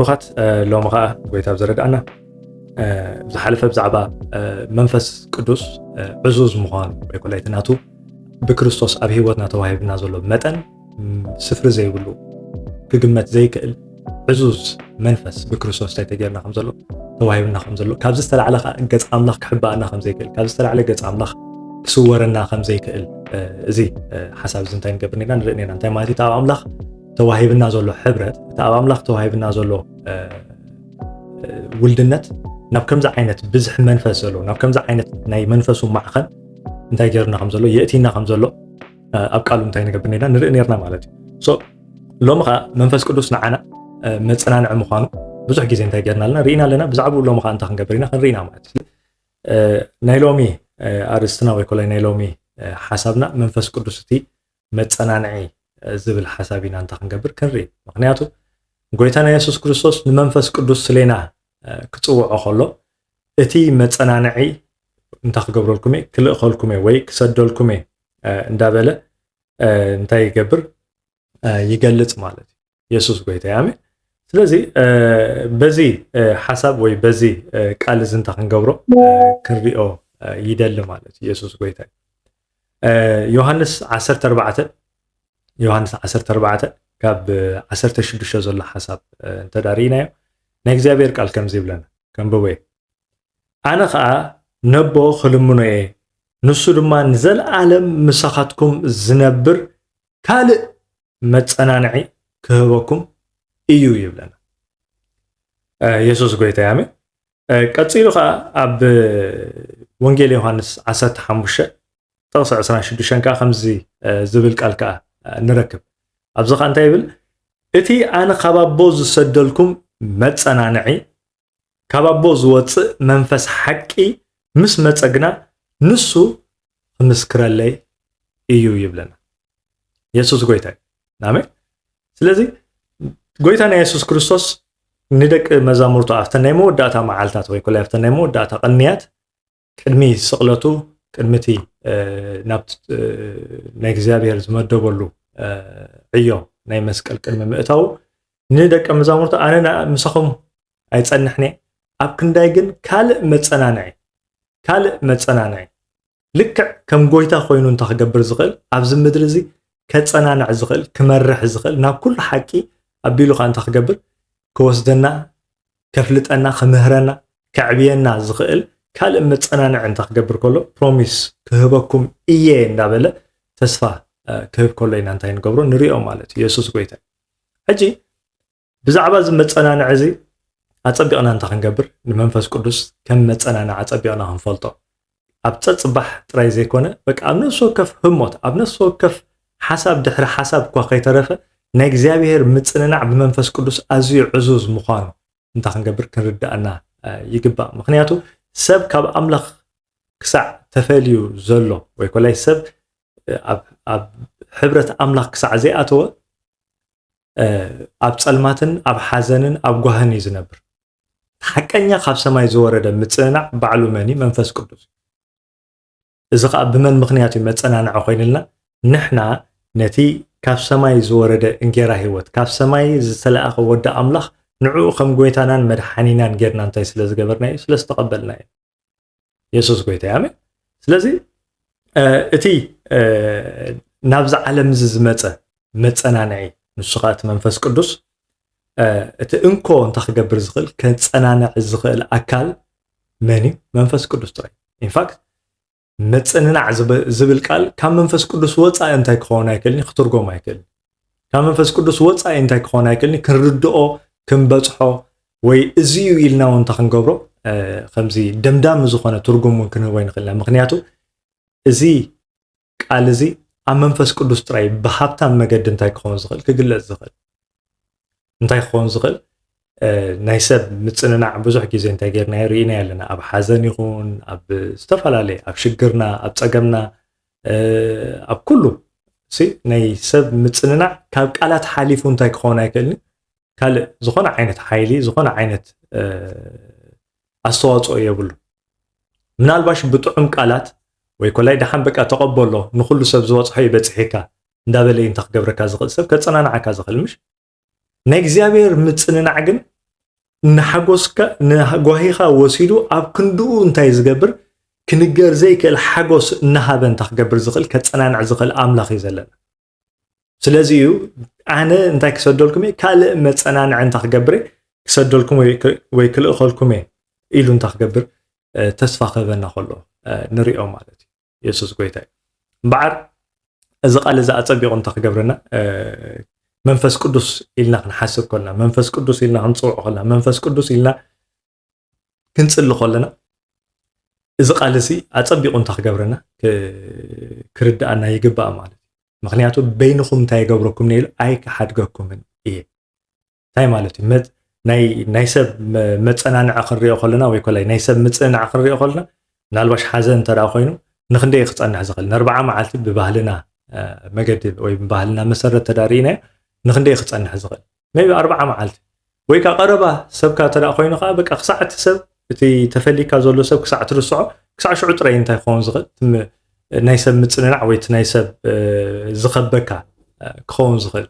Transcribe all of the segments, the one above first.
ብሩኻት ሎሚ ከዓ ጎይታ ብዝረዳእና ዝሓለፈ ብዛዕባ መንፈስ ቅዱስ ዕዙዝ ምዃኑ ወይ ኮላ እቲ ናቱ ብክርስቶስ ኣብ ሂወትና ተዋሂብና ዘሎ መጠን ስፍሪ ዘይብሉ ክግመት ዘይክእል ዕዙዝ መንፈስ ብክርስቶስ ተገይርና ከም ዘሎ ተዋሂብና ከም ዘሎ ካብዚ ዝተላዕለ ገጽ ኣምላኽ ክሕባአና ከም ዘይክእል ካብዚ ዝተላዕለ ገጽ ኣምላኽ ክስወረና ከም ዘይክእል እዚ ሓሳብ እዚ እንታይ ንገብር ነና ንርኢ ነና እንታይ ማለት እዩ ኣብ ኣምላኽ ተዋሂብና ዘሎ ሕብረት እቲ ኣብ ኣምላኽ ተዋሂብና ዘሎ ውልድነት ናብ ከምዚ ዓይነት ብዝሕ መንፈስ ዘሎ ናብ ከምዚ ዓይነት ናይ መንፈሱ ማዕኸን እንታይ ገይርና ከም ዘሎ የእቲና ከም ዘሎ ኣብ ቃሉ እንታይ ንገብር ነና ንርኢ ነርና ማለት እዩ ሶ ሎሚ ከዓ መንፈስ ቅዱስ ንዓና መጽናንዒ ምዃኑ ብዙሕ ግዜ እንታይ ገይርና ኣለና ርኢና ኣለና ብዛዕባኡ ሎሚ ከዓ እንታይ ክንገብር ኢና ክንርኢና ማለት እዩ ናይ ሎሚ ኣርእስትና ወይ ኮላ ናይ ሎሚ ሓሳብና መንፈስ ቅዱስ እቲ መጽናንዒ ዝብል ሓሳብ ኢና እንታይ ክንገብር ክንርኢ ምክንያቱ ጎይታና ኢየሱስ ክርስቶስ ንመንፈስ ቅዱስ ስለና ክጽውዖ ከሎ እቲ መጽናንዒ እንታይ ክገብረልኩም ክልእኸልኩም ወይ ክሰደልኩም እንዳበለ እንታይ ይገብር ይገልጽ ማለት እዩ ኢየሱስ ጎይታ ያሜ ስለዚ በዚ ሓሳብ ወይ በዚ ቃል እዚ እንታይ ክንገብሮ ክንሪኦ ይደሊ ማለት ኢየሱስ ጎይታ ዮሐንስ 14 ካብ 16 ዘሎ ሓሳብ እንተዳሪናዮ ናይ እግዚአብሔር ቃል ከምዚ ይብለና ከምበወ ኣነ ከዓ ነቦ ክልምኖ እየ ንሱ ድማ ንዘለዓለም ምሳኻትኩም ዝነብር ካልእ መጸናንዒ ክህበኩም እዩ ይብለና ኢየሱስ ጎይታ ያሜ ቀፂሉ ከዓ ኣብ ወንጌል ዮሐንስ 15 ጥቕሲ 26 ከዓ ከምዚ ዝብል ቃል ከዓ ንረክብ ኣብዚ ከዓ እንታይ ይብል እቲ ኣነ ካብ ኣቦ ዝሰደልኩም መጸናንዒ ካብ ኣቦ ዝወፅእ መንፈስ ሓቂ ምስ መጸግና ንሱ ክምስክረለይ እዩ ይብለና ኢየሱስ ጎይታ ኣሜን ስለዚ ጎይታና ኢየሱስ ክርስቶስ ንደቂ መዛሙርቱ ኣብተን ናይ መወዳእታ መዓልታት ወይ ኮላ ኣብተን ናይ መወዳእታ ቅንያት ቅድሚ ስቕለቱ ቅድሚቲ ናብ ናይ እግዚአብሔር ዝመደበሉ ዕዮ ናይ መስቀል ቅድሚ ምእታው ንደቂ መዛሙርቱ ኣነ ምሳኹም ኣይጸንሕኒ ኣብ ክንዳይ ግን ካልእ መጸናንዒ ልክዕ ከም ጎይታ ኮይኑ እንታይ ክገብር ዝኽእል ኣብዚ ምድሪ እዚ ከጸናንዕ ዝኽእል ክመርሕ ዝኽእል ናብ ኩሉ ሓቂ ኣቢሉ ከዓ እንታይ ክገብር ክወስደና ከፍልጠና ክምህረና ከዕብየና ዝኽእል ካልእ መጸናንዒ እንታይ ክገብር ከሎ ፕሮሚስ ክህበኩም እየ እንዳበለ ተስፋ ክህብ ከሎ ኢና እንታይ ንገብሮ ንሪኦ ማለት ኢየሱስ ጎይታ ሕጂ ብዛዕባ እዚ መጸናንዒ እዚ ኣጸቢቕና እንታይ ክንገብር ንመንፈስ ቅዱስ ከም መጸናንዒ ኣጸቢቕና ክንፈልጦ ኣብ ፀፅባሕ ጥራይ ዘይኮነ በቃ ኣብ ነፍሲ ወከፍ ህሞት ኣብ ነፍሲ ወከፍ ሓሳብ ድሕሪ ሓሳብ እኳ ከይተረፈ ናይ እግዚአብሔር ምጽንናዕ ብመንፈስ ቅዱስ ኣዝዩ ዕዙዝ ምዃኑ እንታይ ክንገብር ክንርዳእና ይግባእ ምክንያቱ ሰብ ካብ ኣምላኽ ክሳዕ ተፈልዩ ዘሎ ወይ ኮላይ ሰብ ኣብ ሕብረት ኣምላኽ ክሳዕ ዘይኣተወ ኣብ ጸልማትን ኣብ ሓዘንን ኣብ ጓህን እዩ ዝነብር ሓቀኛ ካብ ሰማይ ዝወረደ ምጽንናዕ ባዕሉ መኒ መንፈስ ቅዱስ እዚ ከዓ ብመን ምክንያት እዩ መጸናንዒ ኮይኑልና ንሕና ነቲ ካብ ሰማይ ዝወረደ እንጌራ ህይወት ካብ ሰማይ ዝተለኣኸ ወዲ ኣምላኽ ንዕኡ ከም ጎይታናን መድሓኒናን ጌርና እንታይ ስለ ዝገበርና እዩ ስለ ዝተቐበልና እዩ ኢየሱስ ጎይታ ያሜ ስለዚ እቲ ናብዚ ዓለም እዚ ዝመፀ መጸናንዒ ንሱ ከዓ እቲ መንፈስ ቅዱስ እቲ እንኮ እንታይ ክገብር ዝኽእል ከጸናንዕ ዝኽእል ኣካል መን እዩ መንፈስ ቅዱስ ጥራይ ኢንፋክት መጽንናዕ ዝብል ቃል ካብ መንፈስ ቅዱስ ወፃኢ እንታይ ክኸውን ኣይክእልኒ ክትርጎም ኣይክእልኒ ካብ መንፈስ ቅዱስ ወፃኢ እንታይ ክኸውን ኣይክእልኒ ክንርድኦ ክንበጽሖ ወይ እዝዩ ኢልና እውን እንታይ ክንገብሮ ከምዚ ደምዳም ዝኾነ ትርጉም እውን ክንህቦ ይንኽእልና ምክንያቱ እዚ ቃል እዚ ኣብ መንፈስ ቅዱስ ጥራይ ብሃብታም መገዲ እንታይ ክኸውን ዝኽእል ክግለጽ ዝኽእል እንታይ ክኸውን ዝኽእል ናይ ሰብ ምጽንናዕ ብዙሕ ግዜ እንታይ ጌርና ርኢና ኣለና ኣብ ሓዘን ይኹን ኣብ ዝተፈላለየ ኣብ ሽግርና ኣብ ጸገምና ኣብ ኩሉ ናይ ሰብ ምጽንናዕ ካብ ቃላት ሓሊፉ እንታይ ክኸውን ኣይክእልኒ ካልእ ዝኾነ ዓይነት ሓይሊ ዝኾነ ዓይነት ኣስተዋፅኦ የብሉ ምናልባሽ ብጥዑም ቃላት ወይ ኮላይ ደሓን በቃ ተቐበሎ ንኩሉ ሰብ ዝወፅሖ ይበጽሒካ እንዳበለ እንታይ ክገብረካ ዝኽእል ሰብ ከጸናንዓካ ዝኽእል ምሽ ናይ እግዚአብሔር ምጽንናዕ ግን ንሓጎስካ ንጓሂኻ ወሲዱ ኣብ ክንድኡ እንታይ ዝገብር ክንገር ዘይክእል ሓጎስ እናሃበ እንታ ክገብር ዝኽእል ከፀናንዕ ዝኽእል ኣምላኽ እዩ ዘለና ስለዚ እዩ ኣነ እንታይ ክሰደልኩም ካልእ መፀናንዕ እንታ ክገብር ክሰደልኩም ወይ ክልእኸልኩም ኢሉ እንታ ክገብር ተስፋ ክህበና ከሎ ንሪኦ ማለት እዩ ኢየሱስ ጎይታ እዩ እምበዓር እዚ ቃል እዚ ኣፀቢቑ እንታ ክገብረና መንፈስ ቅዱስ ኢልና ክንሓስብ ከለና መንፈስ ቅዱስ ኢልና ክንፅውዖ ከለና መንፈስ ቅዱስ ኢልና ክንፅሊ ከለና እዚ ቃል እዚ ኣፀቢቑ እንታ ክገብረና ክርዳእና ይግባእ ማለት እዩ ምክንያቱ በይንኹም እንታይ ይገብረኩም ነይሉ ኣይክሓድገኩምን እየ እንታይ ማለት እዩ ናይ ሰብ መፀናንዕ ክንሪኦ ከለና ወይ ኮላይ ናይ ሰብ ምፅንናዕ ክንሪኦ ከለና ምናልባሽ ሓዘን እንተደኣ ኮይኑ ንክንደይ ክፀንሕ ዝኽእል ን40 መዓልቲ ብባህልና መገዲ ወይ ብባህልና መሰረት ተዳሪእና ንክንደይ ክፀንሕ ዝኽእል ሜቢ 40 መዓልቲ ወይ ከዓ ቀረባ ሰብካ ተደኣ ኮይኑ ከዓ በቃ ክሳዕ እቲ ሰብ እቲ ተፈሊካ ዘሎ ሰብ ክሳዕ ትርስዖ ክሳዕ ሽዑ ጥራይ እንታይ ክኸውን ዝኽእል ናይ ሰብ ምፅንናዕ ወይ ናይ ሰብ ዝኸበካ ክኸውን ዝኽእል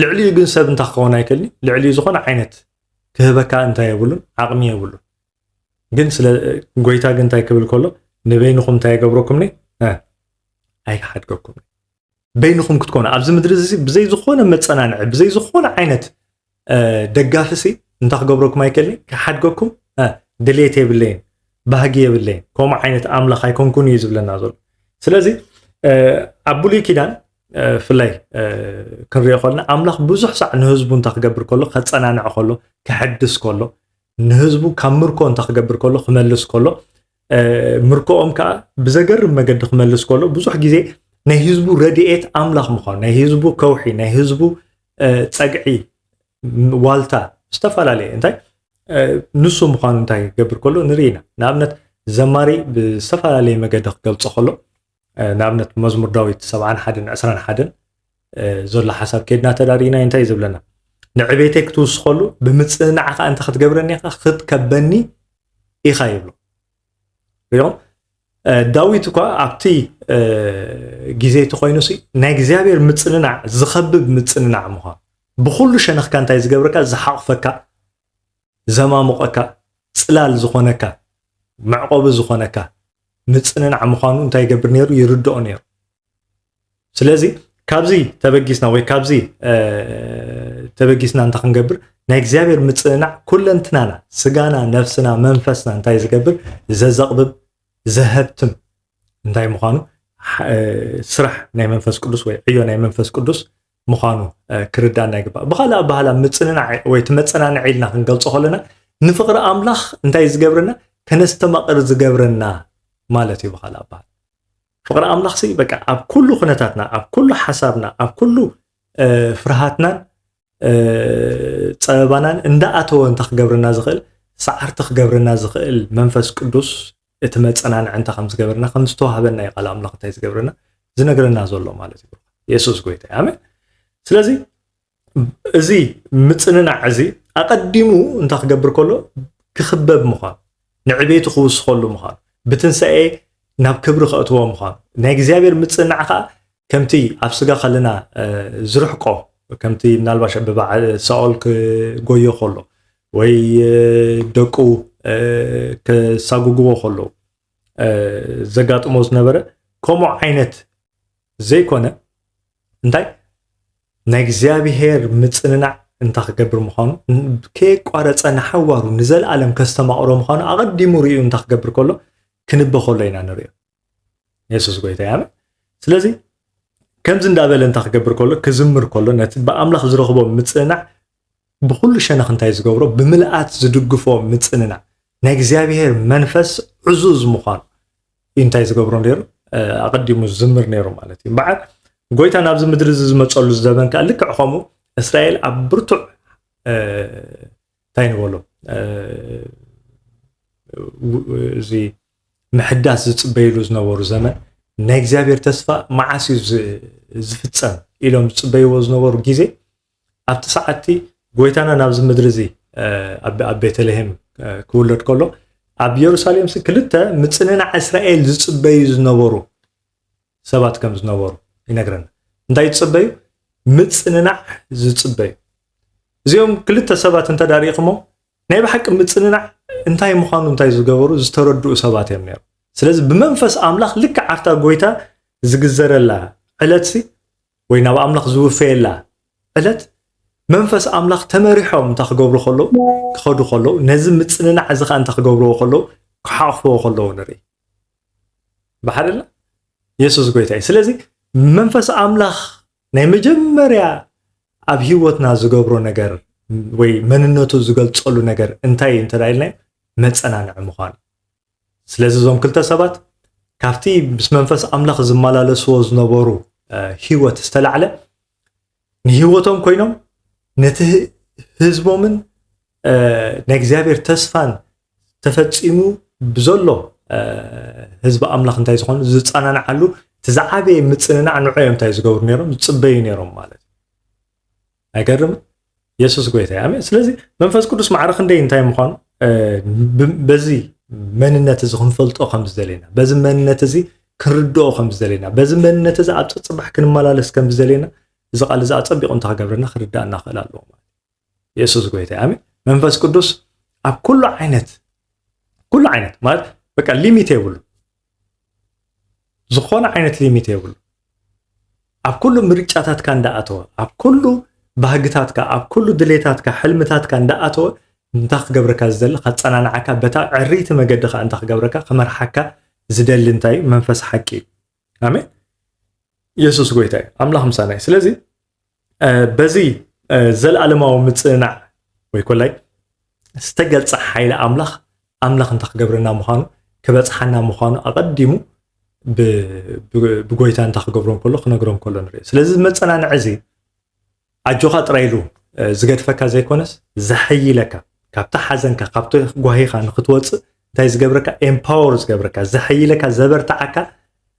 ልዕሊኡ ግን ሰብ እንታይ ክኸውን ኣይክእልኒ ልዕሊኡ ዝኾነ ዓይነት ክህበካ እንታይ የብሉን ዓቕሚ የብሉን ግን ስለ ጎይታ ግን እንታይ ክብል ከሎ ንበይንኹም እንታይ ይገብረኩምኒ ኣይክሓድገኩም በይንኹም ክትኮኑ ኣብዚ ምድሪ እዚ ብዘይ ዝኾነ መፀናንዒ ብዘይ ዝኾነ ዓይነት ደጋፍሲ እንታይ ክገብረኩም ኣይክእልኒ ክሓድገኩም ድሌት የብለይን ባህጊ የብለይን ከምኡ ዓይነት ኣምላኽ ኣይኮንኩን እዩ ዝብለና ዘሎ ስለዚ ኣብ ብሉይ ኪዳን ፍላይ ክንሪኦ ከለና ኣምላኽ ብዙሕ ሳዕ ንህዝቡ እንታይ ክገብር ከሎ ከፀናንዕ ከሎ ክሕድስ ከሎ ንህዝቡ ካብ ምርኮ እንታይ ክገብር ከሎ ክመልስ ከሎ ምርኮኦም ከዓ ብዘገርም መገዲ ክመልስ ከሎ ብዙሕ ግዜ ናይ ህዝቡ ረድኤት ኣምላኽ ምዃኑ ናይ ህዝቡ ከውሒ ናይ ህዝቡ ፀግዒ ዋልታ ዝተፈላለየ እንታይ ንሱ ምዃኑ እንታይ ክገብር ከሎ ንርኢና ንኣብነት ዘማሪ ብዝተፈላለየ መገዲ ክገልፆ ከሎ ንኣብነት መዝሙር ዳዊት 71-21 ዘሎ ሓሳብ ከድና ተዳሪእና እንታይ ዝብለና ንዕቤተይ ክትውስኸሉ ብምፅንናዕኻ እንተ ክትገብረኒ ኢኻ ክትከበኒ ኢኻ ይብሎ ሪኦም ዳዊት እኳ ኣብቲ ግዜ እቲ ኮይኑሲ ናይ እግዚኣብሔር ምፅንናዕ ዝኸብብ ምፅንናዕ ምዃኑ ብኩሉ ሸነኽካ እንታይ ዝገብረካ ዝሓቕፈካ ዘማሙቐካ ፅላል ዝኾነካ መዕቆቢ ዝኾነካ ምፅንናዕ ምዃኑ እንታይ ይገብር ነይሩ ይርድኦ ነይሩ ስለዚ ካብዚ ተበጊስና ወይ ካብዚ ተበጊስና እንታይ ክንገብር ናይ እግዚኣብሔር ምፅንናዕ ኩለንትናና ስጋና ነፍስና መንፈስና እንታይ ዝገብር ዘዘቕብብ ዘህብትም እንታይ ምዃኑ ስራሕ ናይ መንፈስ ቅዱስ ወይ ዕዮ ናይ መንፈስ ቅዱስ ምዃኑ ክርዳእና ይግባእ ብኻልእ ኣባህላ ምፅንናዕ ወይ ትመፀናንዕ ኢልና ክንገልፆ ከለና ንፍቕሪ ኣምላኽ እንታይ ዝገብረና ከነስተማቕር ዝገብረና ማለት እዩ ብኻልእ ኣባህላ ፍቕሪ ኣምላኽ ሲ በቃ ኣብ ኩሉ ኩነታትና ኣብ ኩሉ ሓሳብና ኣብ ኩሉ ፍርሃትናን ፀበባናን እንዳኣተወ እንታይ ክገብረና ዝኽእል ሰዓርቲ ክገብረና ዝኽእል መንፈስ ቅዱስ እቲ መፀናንዕ እንታይ ከም ዝገበረና ከም ዝተዋህበና ይቃል ኣምላኽ እንታይ ዝገብረና ዝነግረና ዘሎ ማለት እዩ ኢየሱስ ጎይታ ኣሜን ስለዚ እዚ ምፅንናዕ እዚ ኣቀዲሙ እንታይ ክገብር ከሎ ክኽበብ ምዃኑ ንዕቤቱ ክውስኸሉ ምዃኑ ብትንሳኤ ናብ ክብሪ ክእትዎ ምዃኑ ናይ እግዚኣብሔር ምፅንናዕ ከዓ ከምቲ ኣብ ስጋ ከለና ዝርሕቆ ከምቲ ምናልባሽ ብበዓል ሳኦል ክጎዮ ከሎ ወይ ደቁ ከሳጉግዎ ከሎ ዘጋጥሞ ዝነበረ ከምኡ ዓይነት ዘይኮነ እንታይ ናይ እግዚኣብሔር ምፅንናዕ እንታይ ክገብር ምዃኑ ከይቋረፀ ንሓዋሩ ንዘለኣለም ከስተማቕሮ ምዃኑ ኣቐዲሙ ርኡ እንታይ ክገብር ከሎ ክንበ ከሎ ኢና ንሪኦ ኢየሱስ ጎይታ ያመ ስለዚ ከምዚ እንዳበለ እንታይ ክገብር ከሎ ክዝምር ከሎ ነቲ ብኣምላኽ ዝረኽቦ ምፅንናዕ ብኩሉ ሸነኽ እንታይ ዝገብሮ ብምልኣት ዝድግፎ ምፅንናዕ ናይ እግዚኣብሔር መንፈስ ዕዙዝ ምዃኑ እንታይ ዝገብሮ ነይሩ ኣቐዲሙ ዝዝምር ነይሩ ማለት እዩ በዓል ጎይታ ናብዚ ምድሪ ዝመፀሉ ዘበን ከዓ ልክዕ ከምኡ እስራኤል ኣብ ብርቱዕ እንታይ ንበሎ እዚ ምሕዳስ ዝፅበይሉ ዝነበሩ ዘመን ናይ እግዚኣብሔር ተስፋ መዓስ እዩ ዝፍፀም ኢሎም ዝፅበይዎ ዝነበሩ ግዜ ኣብቲ ሰዓቲ ጎይታና ናብዚ ምድሪ እዚ ኣብ ቤተልሔም ክውለድ ከሎ ኣብ ኢየሩሳሌም ክልተ ምፅንናዕ እስራኤል ዝፅበዩ ዝነበሩ ሰባት ከም ዝነበሩ ይነግረና እንታይ ዝፅበዩ ምፅንናዕ ዝፅበዩ እዚኦም ክልተ ሰባት እንተዳሪቕሞ ናይ ብሓቂ ምፅንናዕ እንታይ ምዃኑ እንታይ ዝገበሩ ዝተረድኡ ሰባት እዮም ነይሩ ስለዚ ብመንፈስ ኣምላኽ ልክዕ ዓፍታ ጎይታ ዝግዘረላ ዕለትሲ ወይ ናብ ኣምላኽ ዝውፈየላ ዕለት መንፈስ ኣምላኽ ተመሪሖም እንተክገብሩ ከለዉ ክኸዱ ከለዉ ነዚ ምፅንናዕ እዚ ከዓ እንተክገብርዎ ከለዉ ክሓቕፍዎ ከለዉ ንርኢ ባሕደላ ኢየሱስ ጎይታ እዩ ስለዚ መንፈስ ኣምላኽ ናይ መጀመርያ ኣብ ሂወትና ዝገብሮ ነገር ወይ መንነቱ ዝገልጸሉ ነገር እንታይ እንተዳይልና መፀናንዕ ምዃኑ ስለዚ እዞም ክልተ ሰባት ካብቲ ምስ መንፈስ ኣምላኽ ዝመላለስዎ ዝነበሩ ሂወት ዝተላዕለ ንሂወቶም ኮይኖም ነቲ ህዝቦምን ናይ እግዚኣብሔር ተስፋን ተፈፂሙ ብዘሎ ህዝቢ ኣምላኽ እንታይ ዝኾኑ ዝፀናንዓሉ ትዝዓበየ ምፅንናዕ ንዕኦም እንታይ ዝገብሩ ነይሮም ዝፅበዩ ነይሮም ማለት ኣይገርም ኢየሱስ ጎይታ እዩ ኣሜን ስለዚ መንፈስ ቅዱስ ማዕረ ክንደይ እንታይ ምዃኑ በዚ መንነት እዚ ክንፈልጦ ከም ዝደለና በዚ መንነት እዚ ክንርድኦ ከም ዝደለና በዚ መንነት እዚ ኣብ ፅባሕ ክንመላለስ ከም ዝደለና እዚ ቃል እዚ ኣፀቢቑ እንተክገብረና ክርዳእና ክእል ኣለዎ ማለት ኢየሱስ ጎይታ እዩ ኣሜን መንፈስ ቅዱስ ኣብ ኩሉ ዓይነት ማለት በቃ ሊሚት የብሉ ዝኾነ ዓይነት ሊሚት የብሉ ኣብ ኩሉ ምርጫታትካ እንዳኣተወ ኣብ ኩሉ ባህግታትካ ኣብ ኩሉ ድሌታትካ ሕልምታትካ እንዳኣተወ እንታይ ክገብረካ ዝደሊ ከፀናንዓካ በታ ዕሪቲ መገድኻ እንታይ ክገብረካ ከመርሓካ ዝደሊ እንታይ መንፈስ ሓቂ ኣሜን ኢየሱስ ጎይታ እዩ ኣምላኽ ምሳና እዩ ስለዚ በዚ ዘለኣለማዊ ምፅናዕ ወይ ኮላይ ዝተገልፀ ሓይሊ ኣምላኽ እንታይ ክገብረና ምዃኑ ክበፅሓና ምዃኑ ኣቐዲሙ ብጎይታ እንታይ ክገብሮም ከሎ ክነግሮም ከሎ ንርኢ ስለዚ መፀናንዕ እዚ ኣጆኻ ጥራይሉ ዝገድፈካ ዘይኮነስ ዘሕይለካ ካብቲ ሓዘንካ ካብቲ ጓሂኻ ንክትወፅእ እንታይ ዝገብረካ ኤምፓወር ዝገብረካ ዘሕይለካ ዘበርታዓካ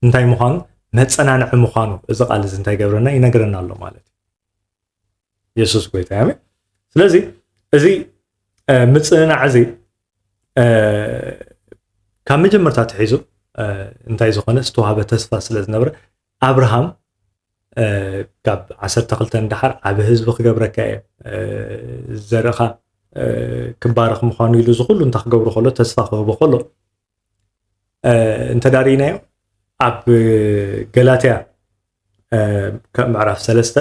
እንታይ ምዃኑ መፀናንዒ ምዃኑ እዚ ቃል እዚ እንታይ ገብረና ይነግረና ኣሎ ማለት እዩ ኢየሱስ ጎይታ ኣሜን ስለዚ እዚ ምፅንናዕ እዚ ካብ መጀመርታ ትሒዙ እንታይ ዝኾነ ዝተዋሃበ ተስፋ ስለ ዝነበረ ኣብርሃም ካብ 12 እንዳሓር ዓብ ህዝቢ ክገብረካ እየ ዘርእኻ ክባረኽ ምዃኑ ኢሉ ዝኩሉ እንታይ ክገብሩ ከሎ ተስፋ ክህቦ ከሎ እንተዳሪእናዮ ኣብ ገላትያ ምዕራፍ 3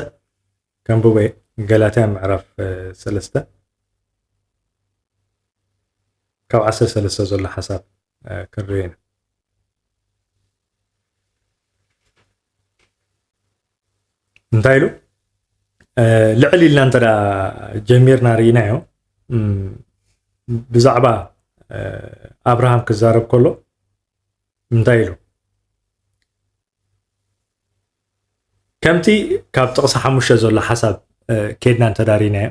ከንብበ ገላትያ ምዕራፍ 3 ካብ 13 ዘሎ ሓሳብ ክንርኢና እንታይ ኢሉ ልዕል ኢልና እንተ ጀሚርና ርኢናዮ ብዛዕባ ኣብርሃም ክዛረብ ከሎ እንታይ ኢሉ ከምቲ ካብ ጥቕሲ 5 ዘሎ ሓሳብ ከድና እንተዳሪናዮ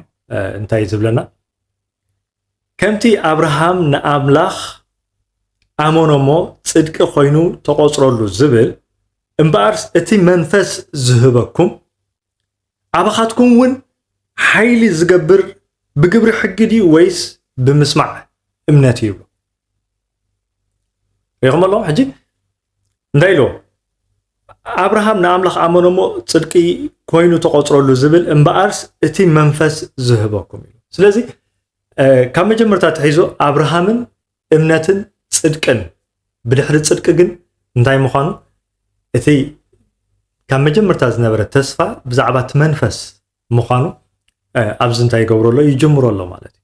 እንታይ ዝብለና ከምቲ ኣብርሃም ንኣምላኽ ኣመኖሞ ፅድቂ ኮይኑ ተቆፅረሉ ዝብል እምበኣርስ እቲ መንፈስ ዝህበኩም ኣባኻትኩም እውን ሓይሊ ዝገብር ብግብሪ ሕጊ ድዩ ወይስ ብምስማዕ እምነት እዩ ይኹም ኣለዎ ሕጂ እንታይ ኢልዎ ኣብርሃም ንኣምላኽ ኣመኖሞ ፅድቂ ኮይኑ ተቆፅረሉ ዝብል እምበኣርስ እቲ መንፈስ ዝህበኩም እዩ ስለዚ ካብ መጀመርታ ትሒዙ ኣብርሃምን እምነትን ፅድቅን ብድሕሪ ፅድቂ ግን እንታይ ምዃኑ እቲ ካብ መጀመርታ ዝነበረ ተስፋ ብዛዕባ እቲ መንፈስ ምዃኑ ኣብዚ እንታይ ይገብረሎ ይጅምሮ ኣሎ ማለት እዩ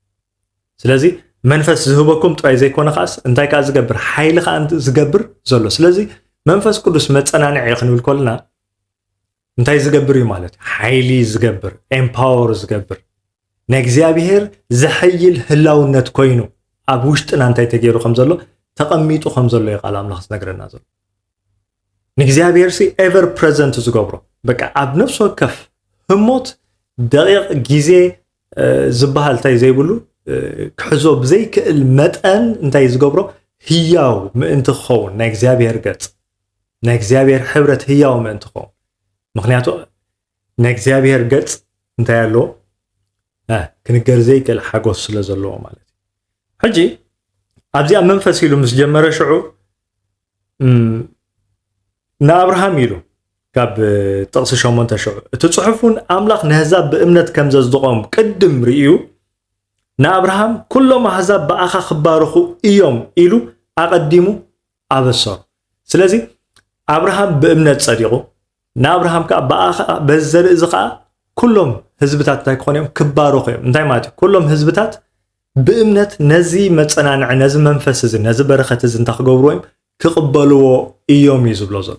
ስለዚ መንፈስ ዝህበኩም ጥራይ ዘይኮነ ከኣስ እንታይ ከዓ ዝገብር ሓይሊ ከዓ ዝገብር ዘሎ ስለዚ መንፈስ ቅዱስ መፀናንዒ ክንብል ከለና እንታይ ዝገብር እዩ ማለት እዩ ሓይሊ ዝገብር ኤምፓወር ዝገብር ንእግዚኣብሔር ዘሕይል ህላውነት ኮይኑ ኣብ ውሽጥና እንታይ ተገይሩ ከም ዘሎ ተቐሚጡ ከም ዘሎ ይቃል ኣምላኽ ዝነግረና ዘሎ ንእግዚኣብሔር ሲ ኤቨር ፕሬዘንት ዝገብሮ በቃ ኣብ ነፍሲ ወከፍ ህሞት ደቂቕ ግዜ ዝበሃል እንታይ ዘይብሉ ክሕዞ ብዘይክእል መጠን እንታይ ዝገብሮ ህያው ምእንቲ ክኸውን ናይ እግዚኣብሔር ገጽ ናይ እግዚኣብሔር ሕብረት ህያው ምእንቲ ክኸውን ምክንያቱ ናይ እግዚኣብሔር ገጽ እንታይ ኣለዎ ክንገር ዘይክእል ሓጎስ ስለ ዘለዎ ማለት እዩ ሕጂ ኣብዚኣ መንፈስ ኢሉ ምስ ጀመረ ሽዑ ንኣብርሃም ኢሉ ካብ ጥቕሲ 8 እቲ ጽሑፉን ኣምላኽ ንህዛብ ብእምነት ከም ዘጽድቖም ቅድም ርኢዩ ንኣብርሃም ኩሎም ኣሕዛብ ብኣኻ ክባረኹ እዮም ኢሉ ኣቐዲሙ ኣበሰሩ። ስለዚ ኣብርሃም ብእምነት ጸዲቑ ንኣብርሃም ከዓ ብኣኻ በዘርኢ እዚ ከዓ ኩሎም ህዝብታት እንታይ ክኾኑ እዮም ክባረኹ እዮም። እንታይ ማለት እዩ? ኩሎም ህዝብታት ብእምነት ነዚ መጸናንዕ ነዚ መንፈስ እዚ ነዚ በረኸት እዚ እንታይ ክገብርዎ እዮም ክቕበልዎ እዮም እዩ ዝብሎ ዘሎ።